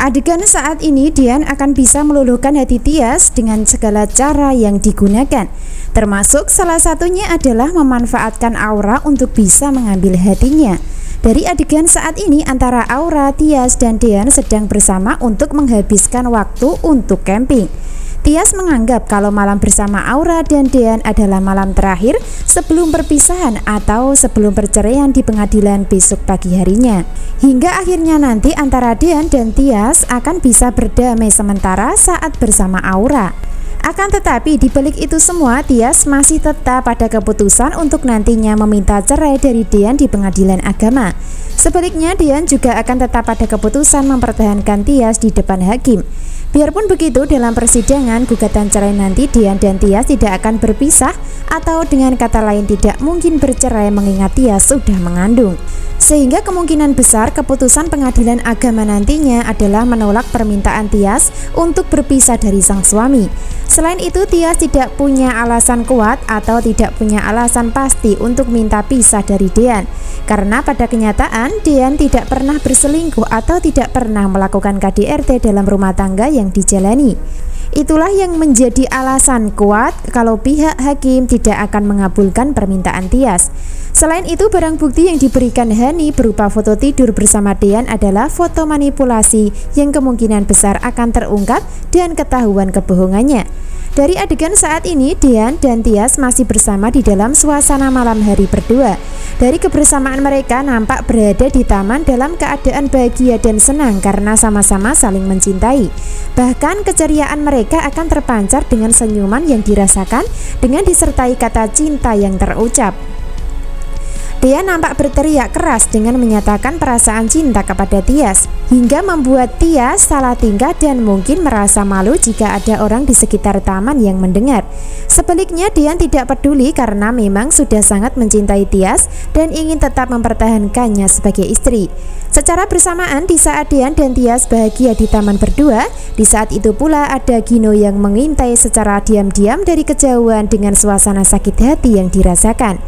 Adegan saat ini Dian akan bisa meluluhkan hati Tias dengan segala cara yang digunakan. Termasuk salah satunya adalah memanfaatkan Aura untuk bisa mengambil hatinya. Dari adegan saat ini antara Aura, Tias, dan Dian sedang bersama untuk menghabiskan waktu untuk camping. Tias menganggap kalau malam bersama Aura dan Dian adalah malam terakhir sebelum perpisahan atau sebelum perceraian di pengadilan besok pagi harinya. Hingga akhirnya nanti antara Dian dan Tias akan bisa berdamai sementara saat bersama Aura. Akan tetapi di balik itu semua, Tias masih tetap pada keputusan untuk nantinya meminta cerai dari Dian di pengadilan agama. Sebaliknya, Dian juga akan tetap pada keputusan mempertahankan Tias di depan hakim. Biarpun begitu, dalam persidangan gugatan cerai nanti Dian dan Tias tidak akan berpisah, atau dengan kata lain tidak mungkin bercerai mengingat Tias sudah mengandung. Sehingga kemungkinan besar keputusan pengadilan agama nantinya adalah menolak permintaan Tias untuk berpisah dari sang suami. Selain itu, Tias tidak punya alasan kuat atau tidak punya alasan pasti untuk minta pisah dari Dian. Karena pada kenyataan Dian tidak pernah berselingkuh atau tidak pernah melakukan KDRT dalam rumah tangga yang dijalani. Itulah yang menjadi alasan kuat kalau pihak hakim tidak akan mengabulkan permintaan Tias. Selain itu, barang bukti yang diberikan Hani berupa foto tidur bersama Dian adalah foto manipulasi yang kemungkinan besar akan terungkap dan ketahuan kebohongannya. Dari adegan saat ini, Dian dan Tias masih bersama di dalam suasana malam hari berdua. Dari kebersamaan mereka nampak berada di taman dalam keadaan bahagia dan senang karena sama-sama saling mencintai. Bahkan keceriaan mereka akan terpancar dengan senyuman yang dirasakan dengan disertai kata cinta yang terucap. Dia nampak berteriak keras dengan menyatakan perasaan cinta kepada Tias, hingga membuat Tias salah tingkah dan mungkin merasa malu jika ada orang di sekitar taman yang mendengar. Sebaliknya, Dian tidak peduli karena memang sudah sangat mencintai Tias dan ingin tetap mempertahankannya sebagai istri. Secara bersamaan, di saat Dian dan Tias bahagia di taman berdua, di saat itu pula ada Gino yang mengintai secara diam-diam dari kejauhan dengan suasana sakit hati yang dirasakan.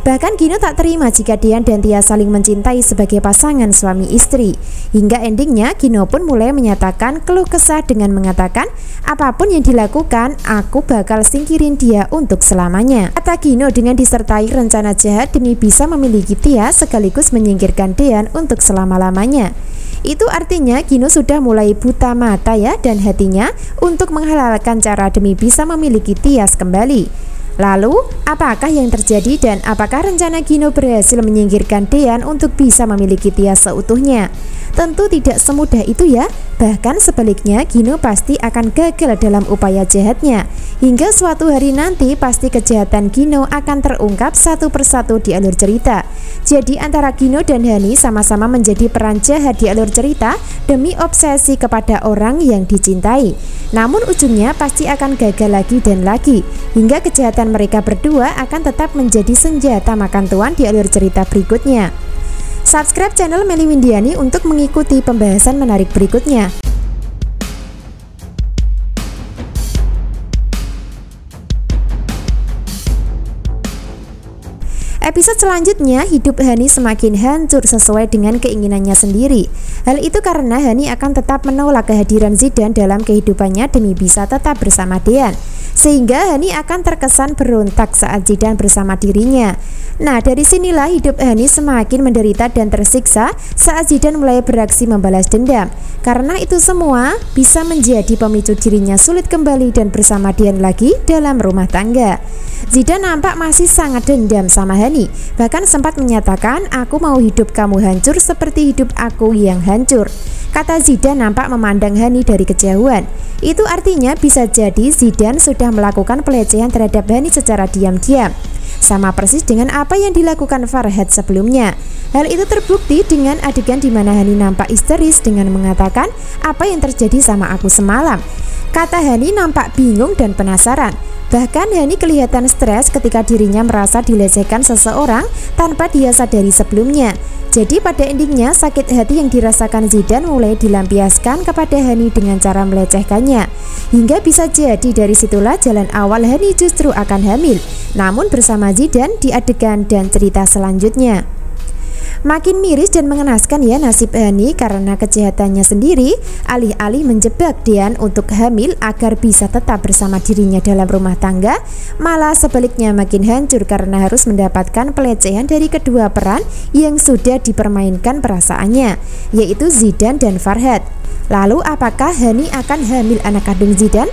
Bahkan Gino tak terima jika Dian dan Tias saling mencintai sebagai pasangan suami istri. Hingga endingnya Gino pun mulai menyatakan keluh kesah dengan mengatakan, apapun yang dilakukan, aku bakal singkirin dia untuk selamanya. Kata Gino dengan disertai rencana jahat demi bisa memiliki Tias sekaligus menyingkirkan Dian untuk selama-lamanya. Itu artinya Gino sudah mulai buta mata ya dan hatinya untuk menghalalkan cara demi bisa memiliki Tias kembali. Lalu, apakah yang terjadi dan apakah rencana Gino berhasil menyingkirkan Dian untuk bisa memiliki Tias seutuhnya? Tentu tidak semudah itu ya. Bahkan sebaliknya, Gino pasti akan gagal dalam upaya jahatnya. Hingga suatu hari nanti pasti kejahatan Gino akan terungkap satu persatu di alur cerita. Jadi antara Gino dan Hani sama-sama menjadi peran jahat di alur cerita demi obsesi kepada orang yang dicintai. Namun ujungnya pasti akan gagal lagi dan lagi, hingga kejahatan mereka berdua akan tetap menjadi senjata makan tuan di alur cerita berikutnya. Subscribe channel Melly Windiani untuk mengikuti pembahasan menarik berikutnya. Episode selanjutnya, hidup Hani semakin hancur sesuai dengan keinginannya sendiri. Hal itu karena Hani akan tetap menolak kehadiran Zidan dalam kehidupannya demi bisa tetap bersama Dian. Sehingga Hani akan terkesan berontak saat Zidan bersama dirinya. Nah, dari sinilah hidup Hani semakin menderita dan tersiksa saat Zidan mulai beraksi membalas dendam. Karena itu semua bisa menjadi pemicu dirinya sulit kembali dan bersama Dian lagi dalam rumah tangga. Zidan nampak masih sangat dendam sama Hani. Bahkan sempat menyatakan, aku mau hidup kamu hancur seperti hidup aku yang hancur. Kata Zidan nampak memandang Hani dari kejauhan. Itu artinya bisa jadi Zidan sudah melakukan pelecehan terhadap Hani secara diam-diam. Sama persis dengan apa yang dilakukan Farhad sebelumnya. Hal itu terbukti dengan adegan di mana Hani nampak histeris dengan mengatakan, apa yang terjadi sama aku semalam. Kata Hani nampak bingung dan penasaran. Bahkan Hani kelihatan stres ketika dirinya merasa dilecehkan seseorang tanpa dia sadari sebelumnya. Jadi pada endingnya sakit hati yang dirasakan Zidan mulai dilampiaskan kepada Hani dengan cara melecehkannya. Hingga bisa jadi dari situlah jalan awal Hani justru akan hamil. Namun bersama Zidan di adegan dan cerita selanjutnya. Makin miris dan mengenaskan ya nasib Hani karena kejahatannya sendiri. Alih-alih menjebak Dean untuk hamil agar bisa tetap bersama dirinya dalam rumah tangga, malah sebaliknya makin hancur karena harus mendapatkan pelecehan dari kedua peran yang sudah dipermainkan perasaannya, yaitu Zidan dan Farhad. Lalu apakah Hani akan hamil anak kandung Zidan?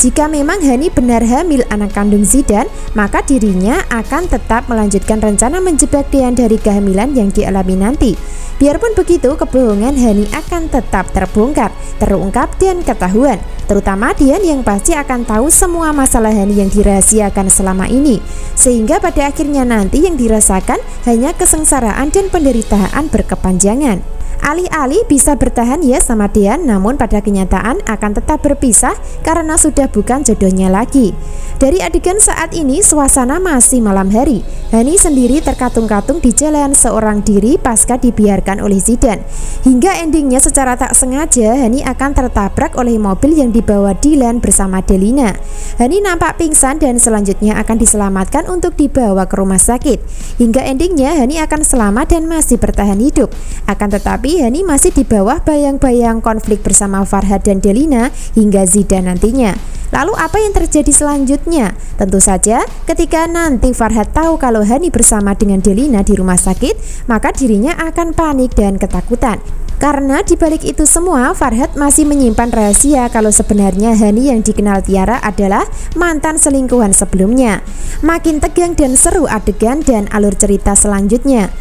Jika memang Hani benar hamil anak kandung Zidan, maka dirinya akan tetap melanjutkan rencana menjebak Dean dari kehamilan yang dialami nanti. Biarpun begitu, kebohongan Hani akan tetap terbongkar, terungkap dan ketahuan. Terutama Dean yang pasti akan tahu semua masalah Hani yang dirahasiakan selama ini. Sehingga pada akhirnya nanti yang dirasakan hanya kesengsaraan dan penderitaan berkepanjangan. Alih-alih bisa bertahan ya sama Dean, namun pada kenyataan akan tetap berpisah karena sudah bukan jodohnya lagi. Dari adegan saat ini, suasana masih malam hari. Hani sendiri terkatung-katung di jalan seorang diri pasca dibiarkan oleh Zidan. Hingga endingnya secara tak sengaja Hani akan tertabrak oleh mobil yang dibawa Dylan bersama Delina. Hani nampak pingsan dan selanjutnya akan diselamatkan untuk dibawa ke rumah sakit. Hingga endingnya Hani akan selamat dan masih bertahan hidup. Akan tetapi Hani masih di bawah bayang-bayang konflik bersama Farhad dan Delina hingga Zidan nantinya. Lalu apa yang terjadi selanjutnya? Tentu saja ketika nanti Farhad tahu kalau Hani bersama dengan Delina di rumah sakit, maka dirinya akan panik dan ketakutan. Karena dibalik itu semua, Farhad masih menyimpan rahasia kalau sebenarnya Hani yang dikenal Tiara adalah mantan selingkuhan sebelumnya. Makin tegang dan seru adegan dan alur cerita selanjutnya.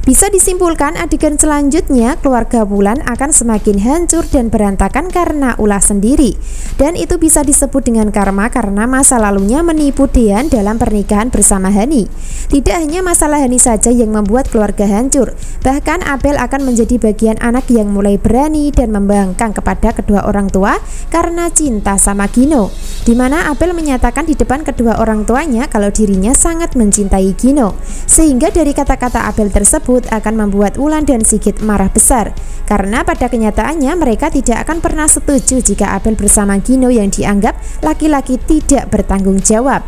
Bisa disimpulkan adegan selanjutnya keluarga Wulan akan semakin hancur dan berantakan karena ulah sendiri. Dan itu bisa disebut dengan karma karena masa lalunya menipu Dean dalam pernikahan bersama Hani. Tidak hanya masalah Hani saja yang membuat keluarga hancur, bahkan Abel akan menjadi bagian anak yang mulai berani dan membangkang kepada kedua orang tua karena cinta sama Gino. Dimana Abel menyatakan di depan kedua orang tuanya kalau dirinya sangat mencintai Gino. Sehingga dari kata-kata Abel tersebut akan membuat Wulan dan Sigit marah besar karena pada kenyataannya mereka tidak akan pernah setuju jika Abel bersama Gino yang dianggap laki-laki tidak bertanggung jawab.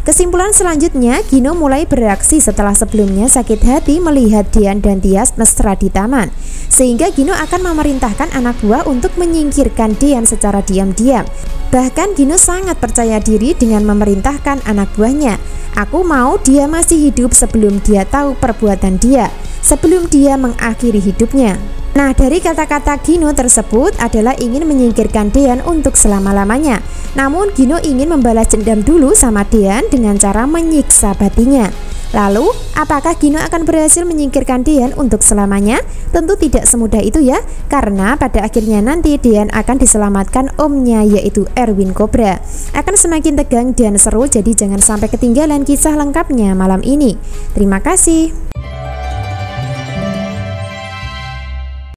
Kesimpulan selanjutnya, Gino mulai bereaksi setelah sebelumnya sakit hati melihat Dean dan Tias mesra di taman. Sehingga Gino akan memerintahkan anak buah untuk menyingkirkan Dean secara diam-diam. Bahkan Gino sangat percaya diri dengan memerintahkan anak buahnya, "Aku mau dia masih hidup sebelum dia tahu perbuatan dia, sebelum dia mengakhiri hidupnya." Nah, dari kata-kata Gino tersebut adalah ingin menyingkirkan Dean untuk selama-lamanya. Namun Gino ingin membalas dendam dulu sama Dean dengan cara menyiksa batinnya. Lalu, apakah Gino akan berhasil menyingkirkan Dean untuk selamanya? Tentu tidak semudah itu ya, karena pada akhirnya nanti Dean akan diselamatkan omnya yaitu Erwin Cobra. Akan semakin tegang dan seru, jadi jangan sampai ketinggalan kisah lengkapnya malam ini. Terima kasih.